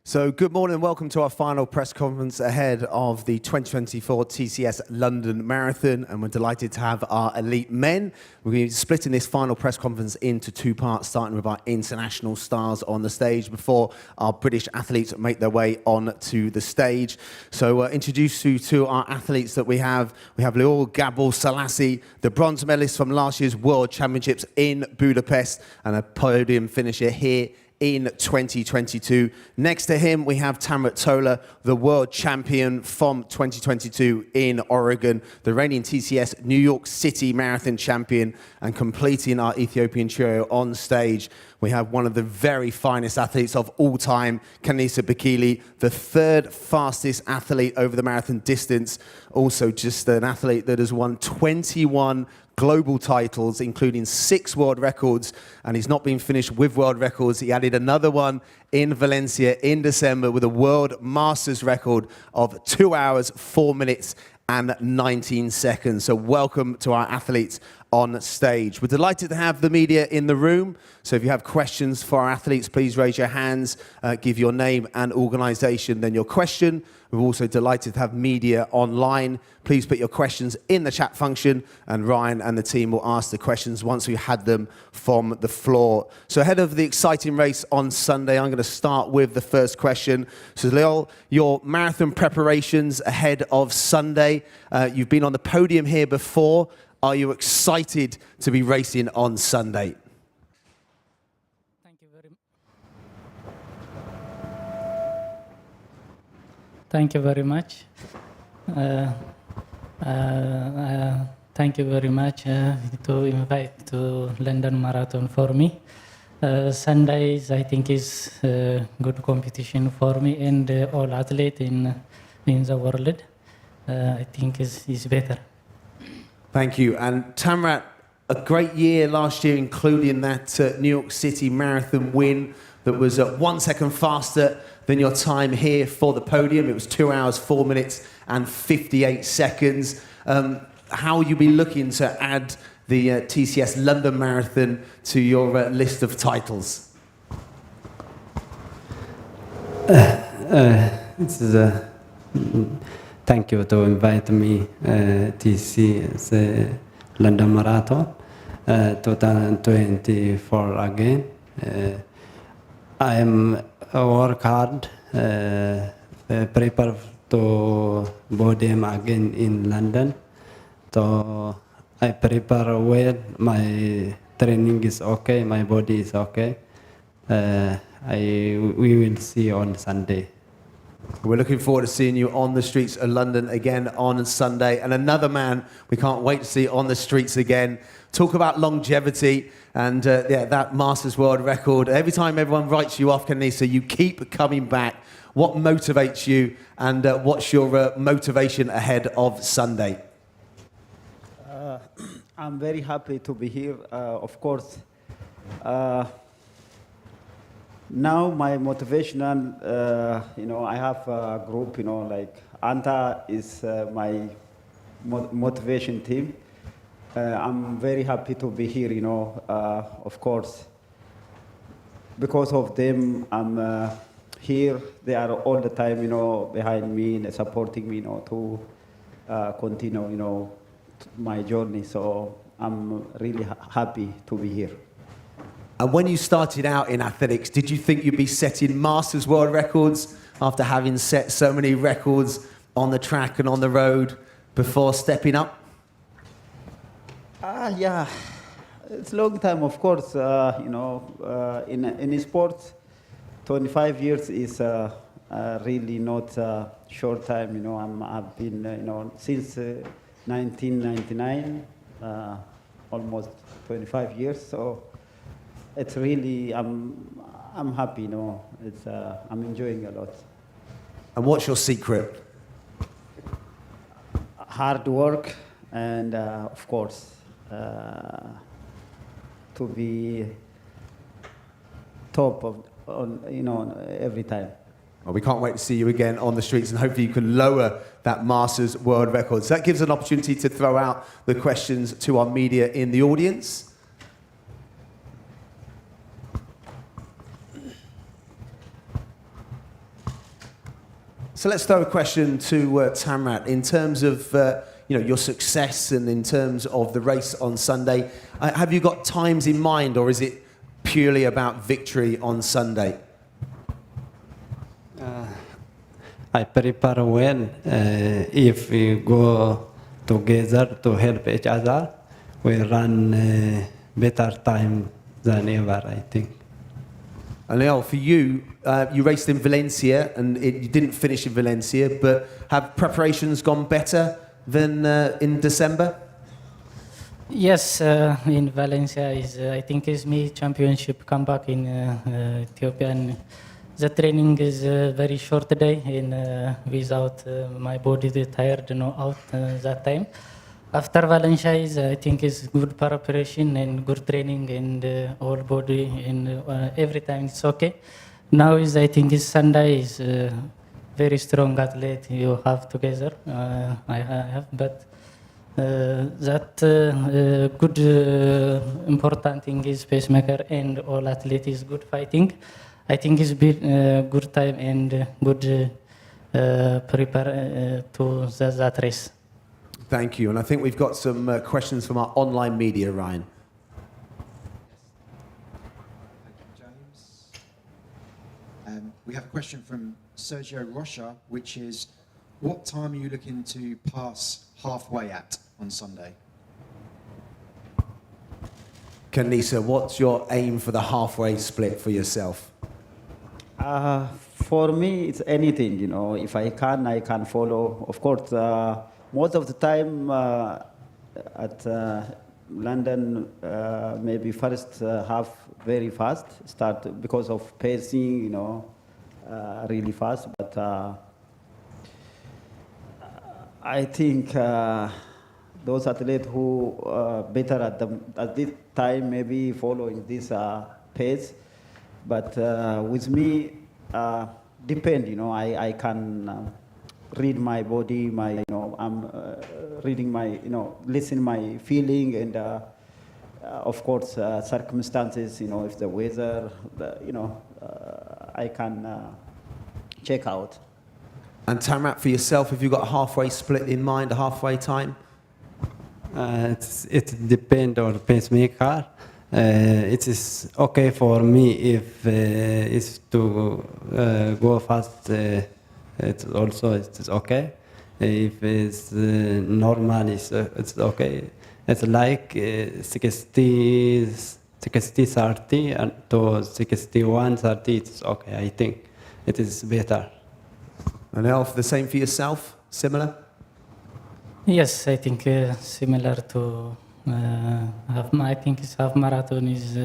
So good morning and welcome to our final press conference ahead of the 2024 TCS London Marathon, and we're delighted to have our elite men. We're going to be splitting this final press conference into two parts, starting with our international stars on the stage before our British athletes make their way on to the stage. So introduce you to our athletes that we have. We have Leul Gebresilase, the bronze medalist from last year's World Championships in Budapest and a podium finisher here in 2022. Next to him, we have Tamirat Tola, the world champion from 2022 in Oregon, the reigning TCS New York City Marathon champion, and completing our Ethiopian trio on stage, we have one of the very finest athletes of all time, Kenenisa Bekele, the third fastest athlete over the marathon distance. Also just an athlete that has won 21 global titles, including 6 world records, and he's not been finished with world records. He added another one in Valencia in December with a world masters record of 2 hours, 4 minutes and 19 seconds. So welcome to our athletes on stage. We're delighted to have the media in the room. So if you have questions for our athletes, please raise your hands, give your name and organization, then your question. We're also delighted to have media online. Please put your questions in the chat function, and Ryan and the team will ask the questions once we've had them from the floor. So ahead of the exciting race on Sunday, I'm going to start with the first question. So Leul, your marathon preparations ahead of Sunday. You've been on the podium here before. Are you excited to be racing on Sunday? Thank you very much. Thank you very much to invite to London Marathon for me. Sundays, I think, is a good competition for me and all athletes in the world. I think is better. Thank you. And Tamirat, a great year last year, including that New York City Marathon win that was 1 second faster than your time here for the podium. It was 2 hours, 4 minutes and 58 seconds. How will you be looking to add the TCS London Marathon to your list of titles? Thank you to invite me TCS London Marathon 2024 again. I am work hard, prepare to podium again in London. So I prepare well. My training is okay. My body is okay. We will see on Sunday. We're looking forward to seeing you on the streets of London again on Sunday. And another man we can't wait to see on the streets again. Talk about longevity and yeah, that Masters World Record. Every time everyone writes you off, Kenenisa, you keep coming back. What motivates you, and what's your motivation ahead of Sunday? I'm very happy to be here, of course. Now my motivational, I have a group, like Anta is my motivation team. I'm very happy to be here, of course. Because of them, I'm here. They are all the time, behind me and supporting me, to continue, my journey. So I'm really happy to be here. And when you started out in athletics, did you think you'd be setting Masters World Records after having set so many records on the track and on the road before stepping up? Yeah, it's a long time, of course. In sports, 25 years is really not a short time. I've been, since 1999, almost 25 years. So it's really, I'm happy. It's I'm enjoying a lot. And what's your secret? Hard work, and of course, to be top of every time. Well, we can't wait to see you again on the streets, and hopefully you can lower that Masters World Record. So that gives an opportunity to throw out the questions to our media in the audience. So let's throw a question to Tamirat. In terms of your success and in terms of the race on Sunday, have you got times in mind, or is it purely about victory on Sunday? I prepare well. If we go together to help each other, we run better time than ever, I think. And Leul, for you, you raced in Valencia and you didn't finish in Valencia, but have preparations gone better than in December? Yes, in Valencia I think is my championship comeback in Ethiopia, and the training is a very short day and without my body tired out that time. After Valencia I think is good preparation and good training and all body and every time it's okay. Now I think is Sunday is very strong athlete you have together. I have, but that good important thing is pacemaker and all athlete is good fighting. I think it's been good time and good prepare to that race. Thank you. And I think we've got some questions from our online media, Ryan. Thank you, James. We have a question from Sergio Rocha, which is, what time are you looking to pass halfway at on Sunday? Kenenisa, what's your aim for the halfway split for yourself? For me, it's anything, If I can follow. Of course, most of the time at London, maybe first half very fast, start because of pacing, really fast. But I think those athletes who better at this time maybe following this pace. But with me, depend, I can read my body, I'm reading my, listen my feeling and of course circumstances, if the weather, I can check out. And Tamirat, for yourself, have you got a halfway split in mind, a halfway time? It depends on pacemaker. It is okay for me if it's to go fast. It is okay. If it's normal, it's okay. It's like 60, 30 and to 61, 30. It's okay. I think it is better. And Elf, the same for yourself? Similar? Yes, I think similar to I think half marathon is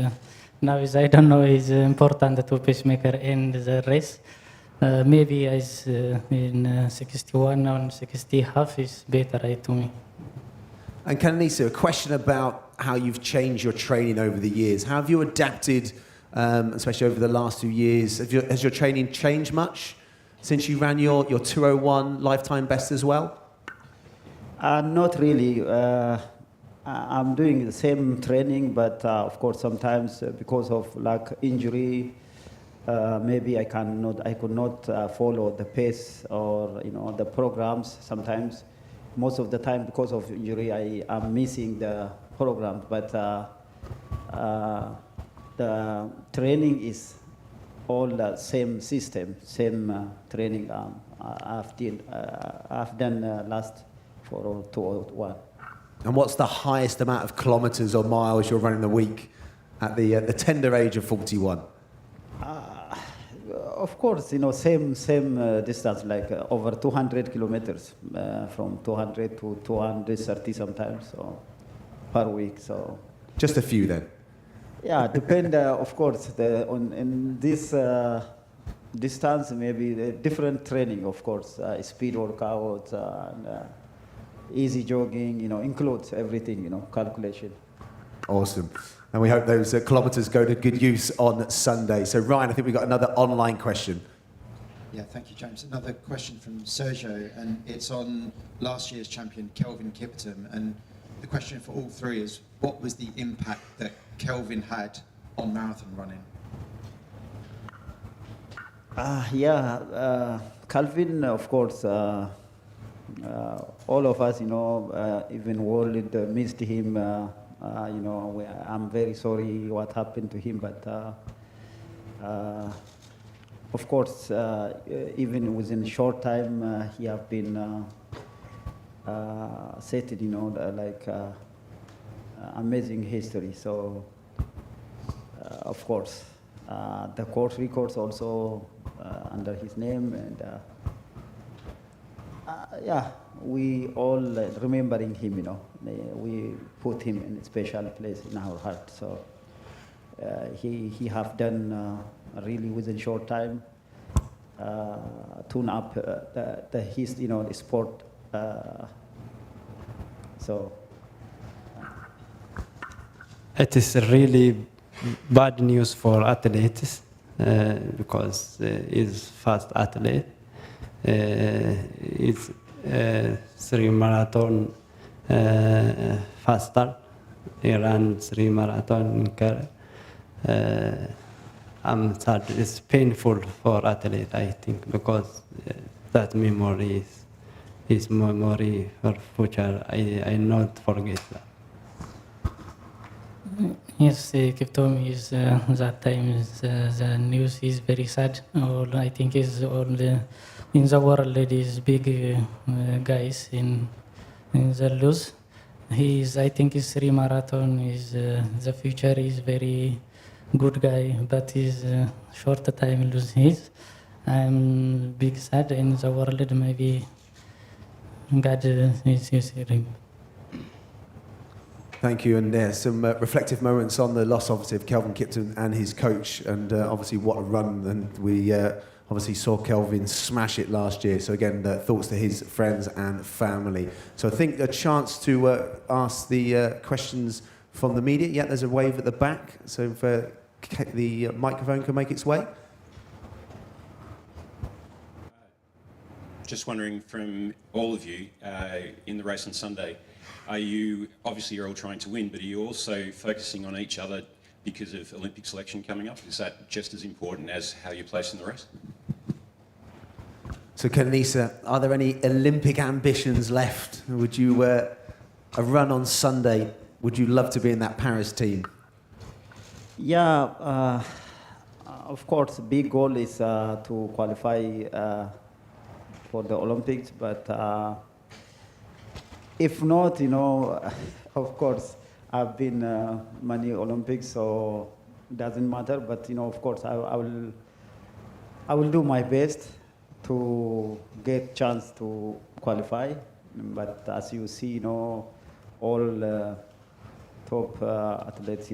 now I don't know is important to pacemaker and the race. Maybe as in 61 or 60 half is better to me. And Kenenisa, a question about how you've changed your training over the years. How have you adapted, especially over the last 2 years? Has your training changed much since you ran your 201 lifetime best as well? Not really. I'm doing the same training, but of course sometimes because of injury, maybe I could not follow the pace or the programs sometimes. Most of the time because of injury I am missing the program, but the training is all the same system, same training I've done last for 201. And what's the highest amount of kilometres or miles you're running a week at the tender age of 41? Of course, same distance, like over 200 kilometers, from 200 to 230 sometimes, so per week. So just a few then. Yeah, depend. Of course, in this distance, maybe the different training. Of course, speed workouts and easy jogging. Includes everything. Calculation. Awesome. And we hope those kilometres go to good use on Sunday. So, Ryan, I think we've got another online question. Yeah, thank you, James. Another question from Sergio, and it's on last year's champion, Kelvin Kiptum. And the question for all three is, what was the impact that Kelvin had on marathon running? Calvin, of course, all of us, even world missed him. I'm very sorry what happened to him, but of course, even within short time, he have been settled, amazing history. So, of course, the course records also under his name, and we all remembering him. We put him in a special place in our heart. So he have done really within short time tune up the sport. So it is really bad news for athletes because he's fast athlete. He's 3 marathon faster. He ran 3 marathon in career. I'm sad. It's painful for athlete, I think, because that memory is memory for future. I not forget that. Yes, Kiptomi is that time the news is very sad. I think is all in the world these big guys in the lose. I think his 3 marathon is the future is very good guy, but his short time lose his. I'm big sad in the world. Maybe God is him. Thank you. And there's some reflective moments on the loss, obviously, of Kelvin Kiptum and his coach. And obviously, what a run. And we obviously saw Kelvin smash it last year. So again, thoughts to his friends and family. So I think a chance to ask the questions from the media. Yeah, there's a wave at the back. So if the microphone can make its way. Just wondering from all of you in the race on Sunday, obviously you're all trying to win, but are you also focusing on each other because of Olympic selection coming up? Is that just as important as how you place in the race? So Kenenisa, are there any Olympic ambitions left? Would you, a run on Sunday, would you love to be in that Paris team? Yeah, of course, big goal is to qualify for the Olympics, but if not, of course, I've been many Olympics, so it doesn't matter. But of course, I will do my best to get chance to qualify. But as you see, all top athletes,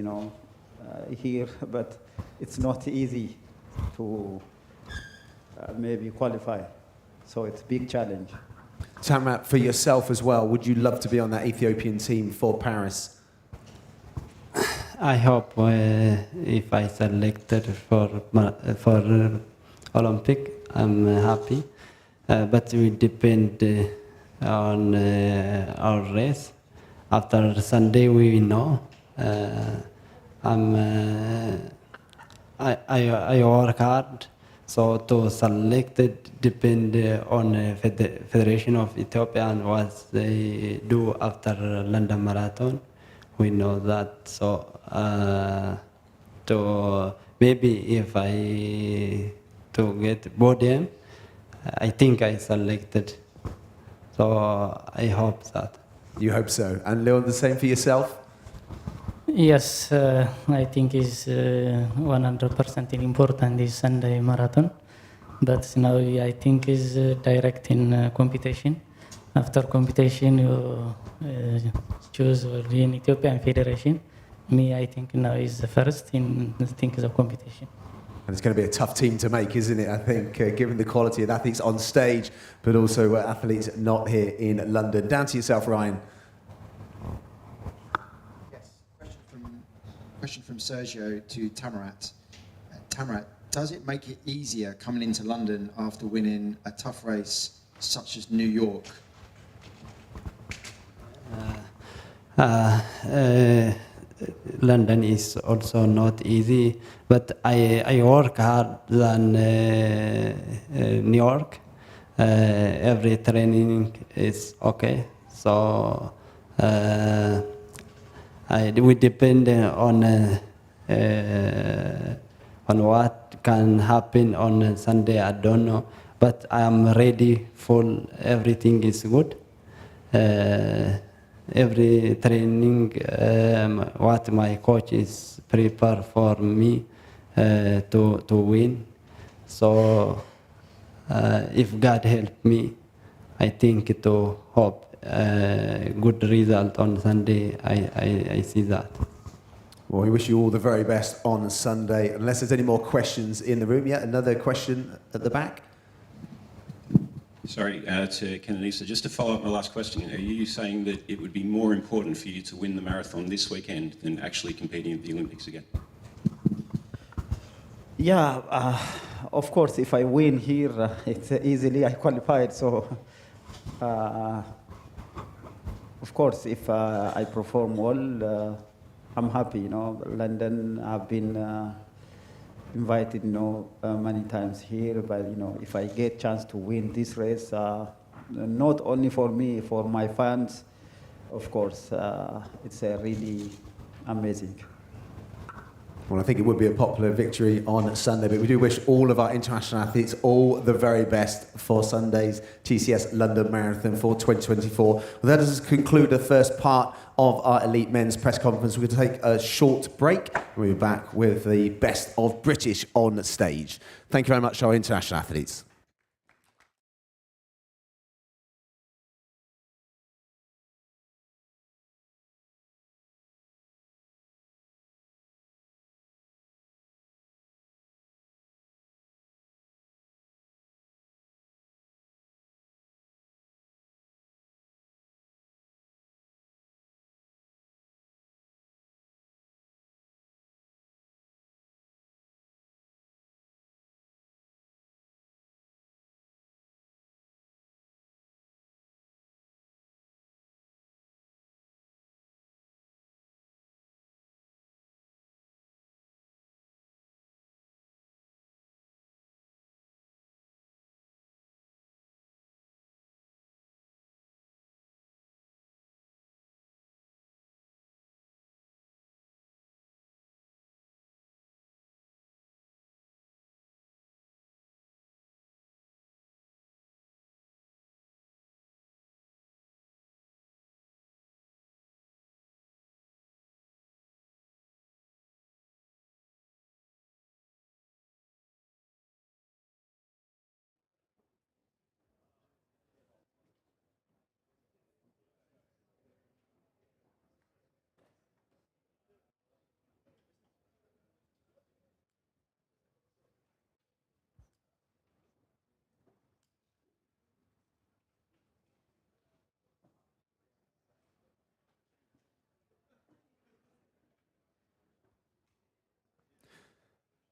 here, but it's not easy to maybe qualify. So it's a big challenge. Tamirat, for yourself as well, would you love to be on that Ethiopian team for Paris? I hope if I selected for Olympic, I'm happy. But we depend on our race. After Sunday, we know. I work hard. So to select it depend on Federation of Ethiopia and what they do after London Marathon. We know that. So to maybe if I to get podium, I think I selected. So I hope that. You hope so. And Leul, the same for yourself? Yes, I think is 100% important this Sunday marathon, but now I think is direct in competition. After competition, you choose in Ethiopian Federation. Me, I think now is the first in the competition. And it's going to be a tough team to make, isn't it? I think, given the quality of athletes on stage, but also athletes not here in London. Down to yourself, Ryan. Question from Sergio to Tamirat. Tamirat, does it make it easier coming into London after winning a tough race such as New York? London is also not easy, but I work hard than New York. Every training is okay. So we depend on what can happen on Sunday. I don't know, but I am ready for everything is good. Every training, what my coach is prepare for me to win. So if God help me, I think to hope good result on Sunday. I see that. Well, we wish you all the very best on Sunday. Unless there's any more questions in the room. Yeah, another question at the back. Sorry, to Kenenisa, just to follow up my last question, are you saying that it would be more important for you to win the marathon this weekend than actually competing at the Olympics again? Yeah, of course, if I win here, it's easily I qualified. So, of course, if I perform well, I'm happy. London, I've been invited, many times here. But if I get chance to win this race, not only for me, for my fans, of course, it's really amazing. Well, I think it would be a popular victory on Sunday, but we do wish all of our international athletes all the very best for Sunday's TCS London Marathon for 2024. Well, that does conclude the first part of our Elite Men's press conference. We're going to take a short break and we'll be back with the best of British on stage. Thank you very much to our international athletes.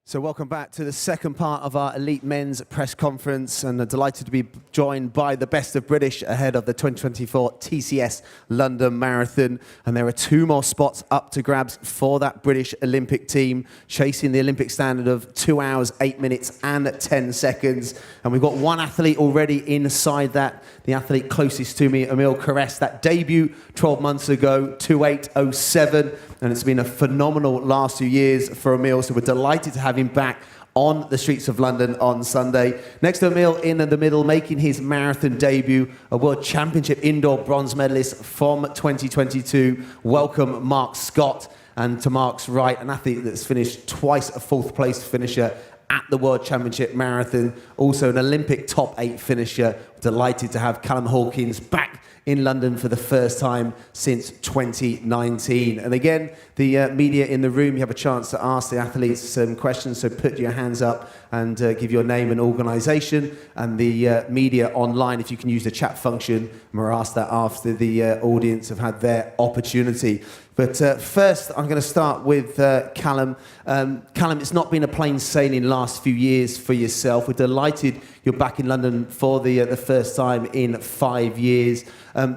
So welcome back to the second part of our Elite Men's press conference, and I'm delighted to be joined by the best of British ahead of the 2024 TCS London Marathon. And there are two more spots up to grabs for that British Olympic team, chasing the Olympic standard of 2 hours, 8 minutes and 10 seconds. And we've got one athlete already inside that, the athlete closest to me, Emile Cairess, that debut 12 months ago, 2:8:07. And it's been a phenomenal last few years for Emile, so we're delighted to have him back on the streets of London on Sunday. Next to Emile in the middle, making his marathon debut, a World Championship indoor bronze medalist from 2022. Welcome, Marc Scott. And to Marc's right, an athlete that's finished twice a fourth place finisher at the World Championship Marathon, also an Olympic top 8 finisher. Delighted to have Callum Hawkins back in London for the first time since 2019. And again, the media in the room, you have a chance to ask the athletes some questions, so put your hands up and give your name and organisation. And the media online, if you can use the chat function, and we'll ask that after the audience have had their opportunity. But first, I'm going to start with Callum. Callum, it's not been a plain sailing last few years for yourself. We're delighted you're back in London for the first time in 5 years.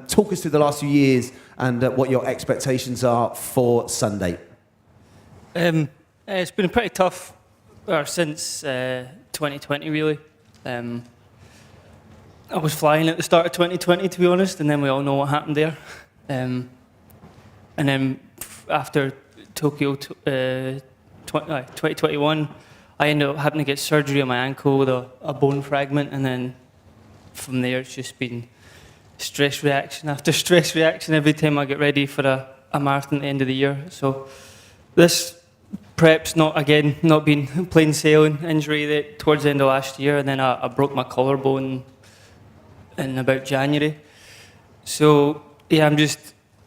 Talk us through the last few years and what your expectations are for Sunday. It's been pretty tough since 2020, really. I was flying at the start of 2020, to be honest, and then we all know what happened there. And then after Tokyo 2021, I ended up having to get surgery on my ankle with a bone fragment, and then from there it's just been stress reaction after stress reaction every time I get ready for a marathon at the end of the year. So this prep's not been plain sailing. Injury towards the end of last year, and then I broke my collarbone in about January. So yeah,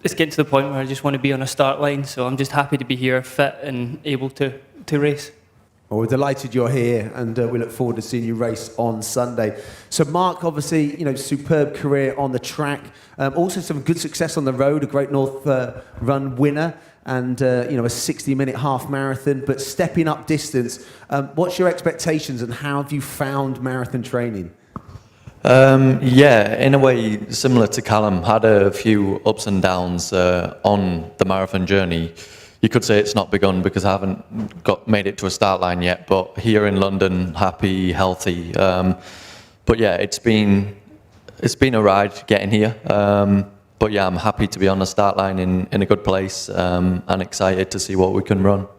it's getting to the point where I just want to be on a start line. So I'm just happy to be here, fit and able to race. Well, we're delighted you're here, and we look forward to seeing you race on Sunday. So Marc, obviously, superb career on the track, also some good success on the road, a Great North Run winner, and a 60-minute half marathon. But stepping up distance, what's your expectations, and how have you found marathon training? Yeah, in a way similar to Callum, had a few ups and downs on the marathon journey. You could say it's not begun because I haven't made it to a start line yet, but here in London, happy, healthy. But yeah, it's been a ride getting here. But yeah, I'm happy to be on the start line in a good place, and excited to see what we can run.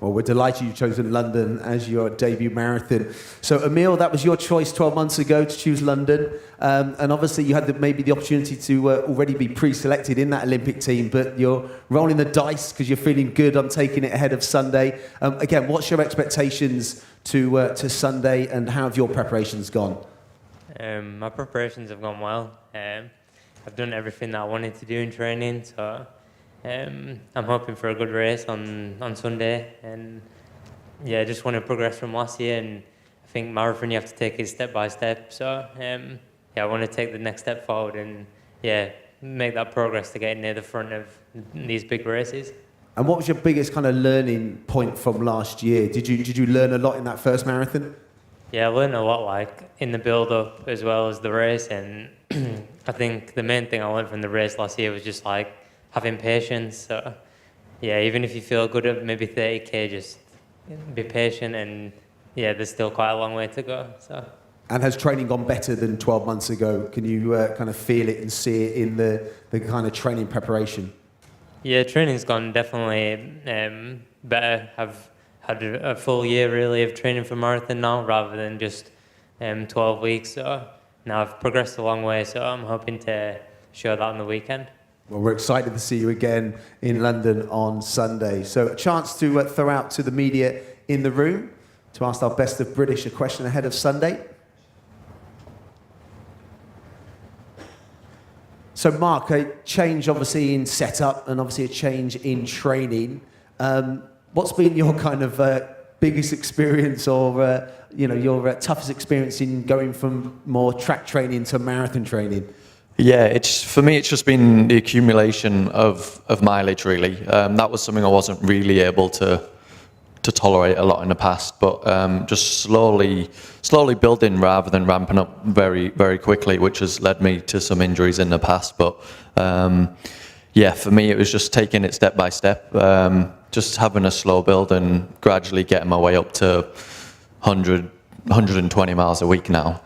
Well, we're delighted you've chosen London as your debut marathon. So, Emile, that was your choice 12 months ago to choose London. And obviously you had maybe the opportunity to already be pre-selected in that Olympic team, but you're rolling the dice because you're feeling good on taking it ahead of Sunday. Again, what's your expectations to Sunday, and how have your preparations gone? My preparations have gone well. I've done everything that I wanted to do in training, so I'm hoping for a good race on Sunday, and yeah, I just want to progress from last year, and I think marathon you have to take it step by step, so yeah, I want to take the next step forward and yeah, make that progress to get near the front of these big races. And what was your biggest kind of learning point from last year? Did you learn a lot in that first marathon? Yeah, I learned a lot, like in the build-up as well as the race, and I think the main thing I learned from the race last year was just like having patience. So yeah, even if you feel good at maybe 30k, just be patient, and yeah, there's still quite a long way to go. So. And has training gone better than 12 months ago? Can you kind of feel it and see it in the kind of training preparation? Yeah, training's gone definitely better. I've had a full year really of training for marathon now, rather than just 12 weeks. So now I've progressed a long way, so I'm hoping to show that on the weekend. Well, we're excited to see you again in London on Sunday. So a chance to throw out to the media in the room to ask our best of British a question ahead of Sunday. So Marc, a change obviously in setup and obviously a change in training. What's been your kind of biggest experience, or your toughest experience in going from more track training to marathon training? Yeah, for me, it's just been the accumulation of mileage, really. That was something I wasn't really able to tolerate a lot in the past, but just slowly building rather than ramping up very, very quickly, which has led me to some injuries in the past. But yeah, for me, it was just taking it step by step, just having a slow build and gradually getting my way up to 120 miles a week now.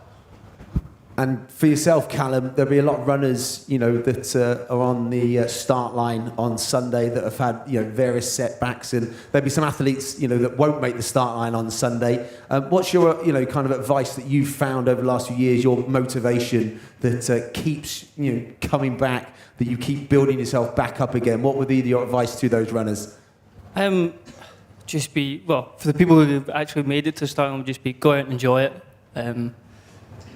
And for yourself, Callum, there'll be a lot of runners, that are on the start line on Sunday that have had, various setbacks, and there'll be some athletes, that won't make the start line on Sunday. What's your, kind of advice that you've found over the last few years, your motivation that keeps, coming back, that you keep building yourself back up again? What would be your advice to those runners? For the people who've actually made it to start line, just go out and enjoy it.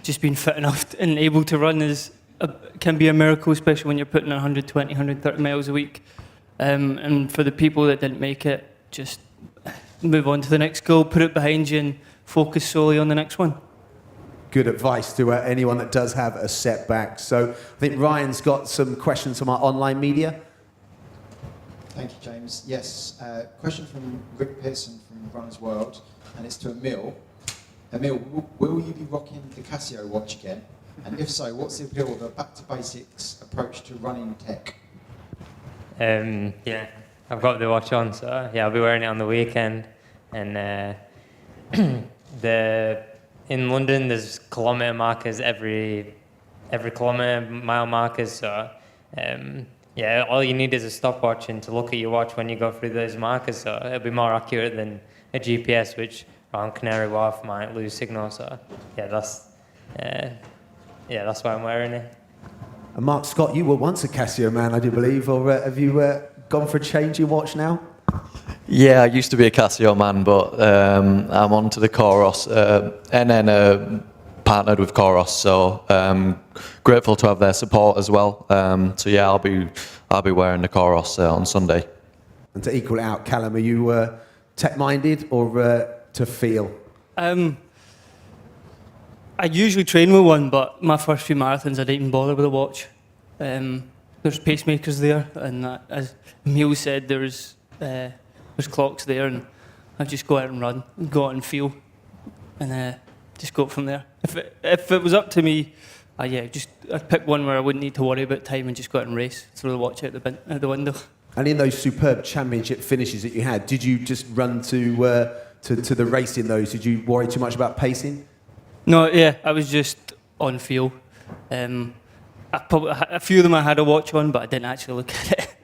Just being fit enough and able to run can be a miracle, especially when you're putting 120, 130 miles a week. And for the people that didn't make it, just move on to the next goal, put it behind you, and focus solely on the next one. Good advice to anyone that does have a setback. So I think Ryan's got some questions from our online media. Thank you, James. Yes, question from Rick Pearson from Runner's World, and it's to Emile. Emile, will you be rocking the Casio watch again? And if so, what's the appeal of a back-to-basics approach to running tech? Yeah, I've got the watch on, so yeah, I'll be wearing it on the weekend. And in London, there's kilometre markers every kilometre, mile markers. So yeah, all you need is a stopwatch and to look at your watch when you go through those markers. So it'll be more accurate than a GPS, which around Canary Wharf might lose signal. So yeah, that's why I'm wearing it. And Mark Scott, you were once a Casio man, I do believe, or have you gone for a change in watch now? Yeah, I used to be a Casio man, but I'm on to the Coros. NN partnered with Coros, so grateful to have their support as well. So yeah, I'll be wearing the Coros on Sunday. And to equal it out, Callum, are you tech-minded or to feel? I usually train with one, but my first few marathons I didn't even bother with a watch. There's pacemakers there, and as Emile said, there's clocks there, and I just go out and run, go out and feel, and just go from there. If it was up to me, I'd pick one where I wouldn't need to worry about time and just go out and race, throw the watch out the window. And in those superb championship finishes that you had, did you just run to the race in those? Did you worry too much about pacing? No, yeah, I was just on feel. A few of them I had a watch on, but I didn't actually look at it.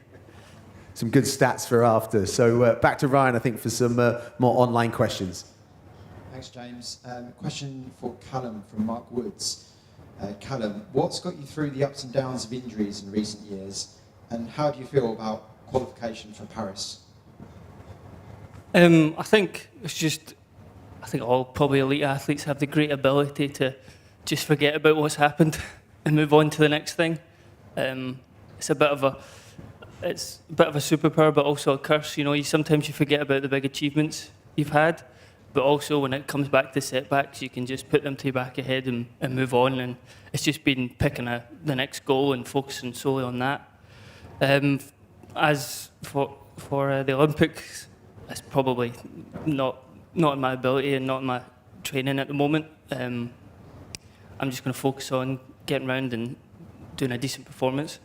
Some good stats for after. So back to Ryan, I think, for some more online questions. Thanks, James. Question for Callum from Mark Woods. Callum, what's got you through the ups and downs of injuries in recent years, and how do you feel about qualification for Paris? I think all probably elite athletes have the great ability to just forget about what's happened and move on to the next thing. It's a bit of a superpower, but also a curse. You know, sometimes you forget about the big achievements you've had, but also when it comes back to setbacks, you can just put them to your back ahead and move on. And it's just been picking the next goal and focusing solely on that. As for the Olympics, it's probably not in my ability and not in my training at the moment. I'm just going to focus on getting round and doing a decent performance.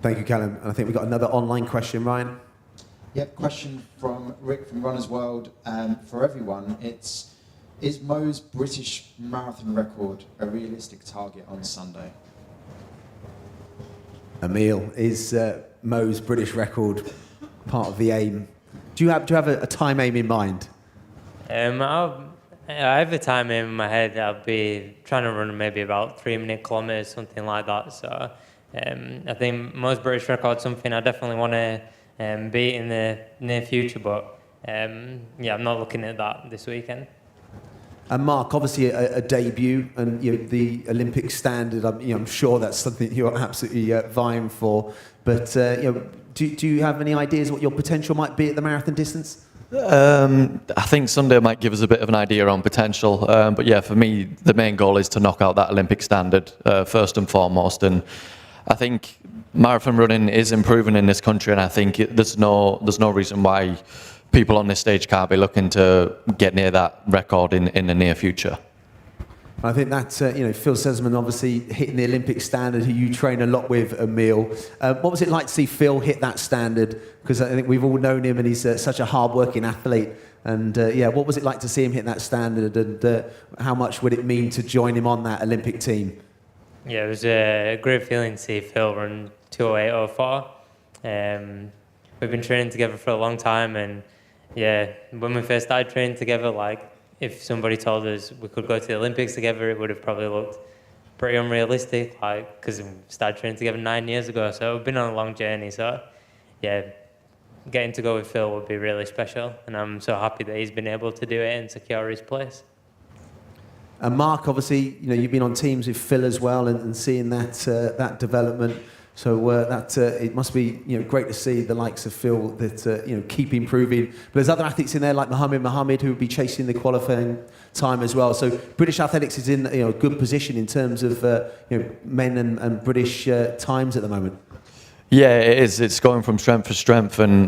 Thank you, Callum. And I think we've got another online question, Ryan. Yep, question from Rick from Runners World for everyone. Is Mo's British marathon record a realistic target on Sunday? Emile, is Mo's British record part of the aim? Do you have a time aim in mind? I have a time aim in my head. I'll be trying to run maybe about 3-minute kilometres, something like that. So I think Mo's British record is something I definitely want to beat in the near future, but I'm not looking at that this weekend. And Marc, obviously a debut, and the Olympic standard. I'm sure that's something you're absolutely vying for. But do you have any ideas what your potential might be at the marathon distance? I think Sunday might give us a bit of an idea on potential. But yeah, for me, the main goal is to knock out that Olympic standard first and foremost. And I think marathon running is improving in this country, and I think there's no reason why people on this stage can't be looking to get near that record in the near future. I think that Phil Sesman obviously hitting the Olympic standard, who you train a lot with, Emile. What was it like to see Phil hit that standard? Because I think we've all known him, and he's such a hard-working athlete. And what was it like to see him hit that standard, and how much would it mean to join him on that Olympic team? Yeah, it was a great feeling to see Phil run 2:08:04. We've been training together for a long time, and when we first started training together, if somebody told us we could go to the Olympics together, it would have probably looked pretty unrealistic, because we started training together 9 years ago. So we've been on a long journey. So getting to go with Phil would be really special, and I'm so happy that he's been able to do it and secure his place. And Marc, obviously, you've been on teams with Phil as well, and seeing that development. So it must be great to see the likes of Phil that keep improving. But there's other athletes in there like Mohammed who will be chasing the qualifying time as well. So British athletics is in a good position in terms of men and British times at the moment. Yeah, it is. It's going from strength to strength, and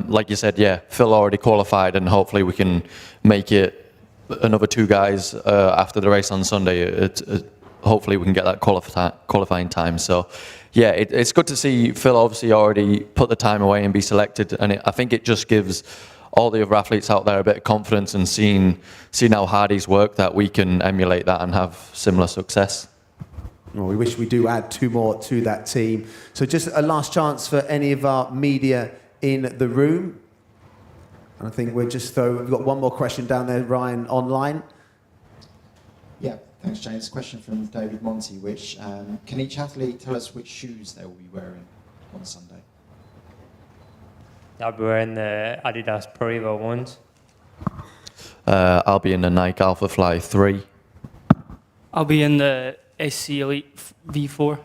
like you said, Phil already qualified, and hopefully we can make it another 2 guys after the race on Sunday. hopefully we can get that qualifying time. So, yeah, it's good to see Phil obviously already put the time away and be selected, and I think it just gives all the other athletes out there a bit of confidence, and seeing how hard he's worked, that we can emulate that and have similar success. Well, we wish we do add 2 more to that team. So just a last chance for any of our media in the room. And I think we've got one more question down there, Ryan, online. Yeah, thanks, James. Question from David Monty, which can each athlete tell us which shoes they will be wearing on Sunday? I'll be wearing the Adidas Pro Evo ones. I'll be in the Nike Alpha Fly 3. I'll be in the SC Elite V4.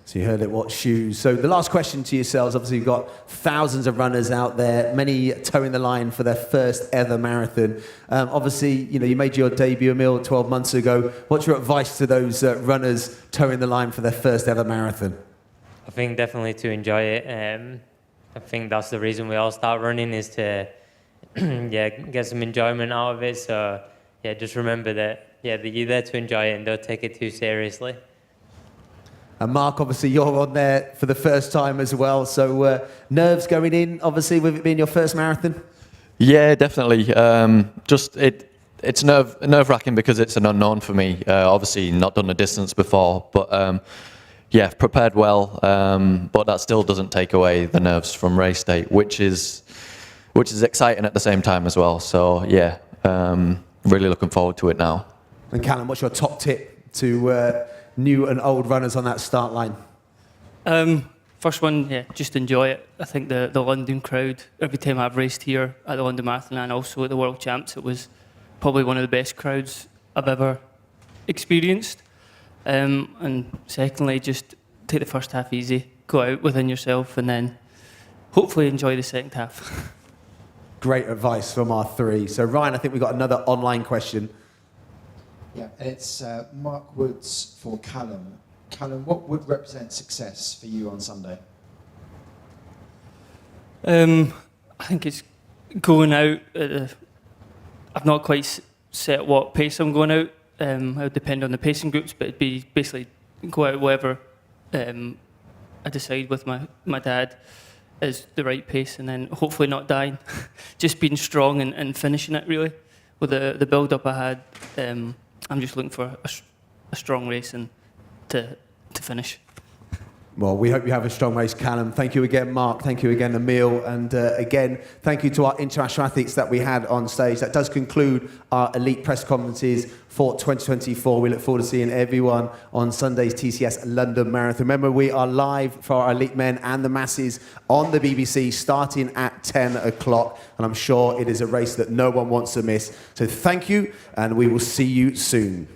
So you heard it, what shoes. So the last question to yourselves, obviously you've got thousands of runners out there, many towing the line for their first ever marathon. Obviously, you made your debut, Emile, 12 months ago. What's your advice to those runners towing the line for their first ever marathon? I think definitely to enjoy it. I think that's the reason we all start running, is to get some enjoyment out of it. So just remember that you're there to enjoy it and don't take it too seriously. And Marc, obviously you're on there for the first time as well. So nerves going in, obviously, with it being your first marathon? Yeah, definitely. It's nerve-wracking because it's an unknown for me. Obviously not done the distance before, but prepared well. But that still doesn't take away the nerves from race day, which is exciting at the same time as well. So yeah, really looking forward to it now. And Callum, what's your top tip to new and old runners on that start line? First one, just enjoy it. I think the London crowd, every time I've raced here at the London Marathon and also at the World Champs, it was probably one of the best crowds I've ever experienced. And secondly, just take the first half easy, go out within yourself, and then hopefully enjoy the second half. Great advice from our 3. So Ryan, I think we've got another online question. Yeah, and it's Mark Woods for Callum. Callum, what would represent success for you on Sunday? I think it's going out. I've not quite set what pace I'm going out. It would depend on the pacing groups, but it'd be basically go out whatever I decide with my dad is the right pace, and then hopefully not dying. Just being strong and finishing it, really. With the build-up I had, I'm just looking for a strong race and to finish. Well, we hope you have a strong race, Callum. Thank you again, Marc. Thank you again, Emile. And again, thank you to our international athletes that we had on stage. That does conclude our elite press conferences for 2024. We look forward to seeing everyone on Sunday's TCS London Marathon. Remember, we are live for our elite men and the masses on the BBC starting at 10 o'clock. And I'm sure it is a race that no one wants to miss. So thank you, and we will see you soon.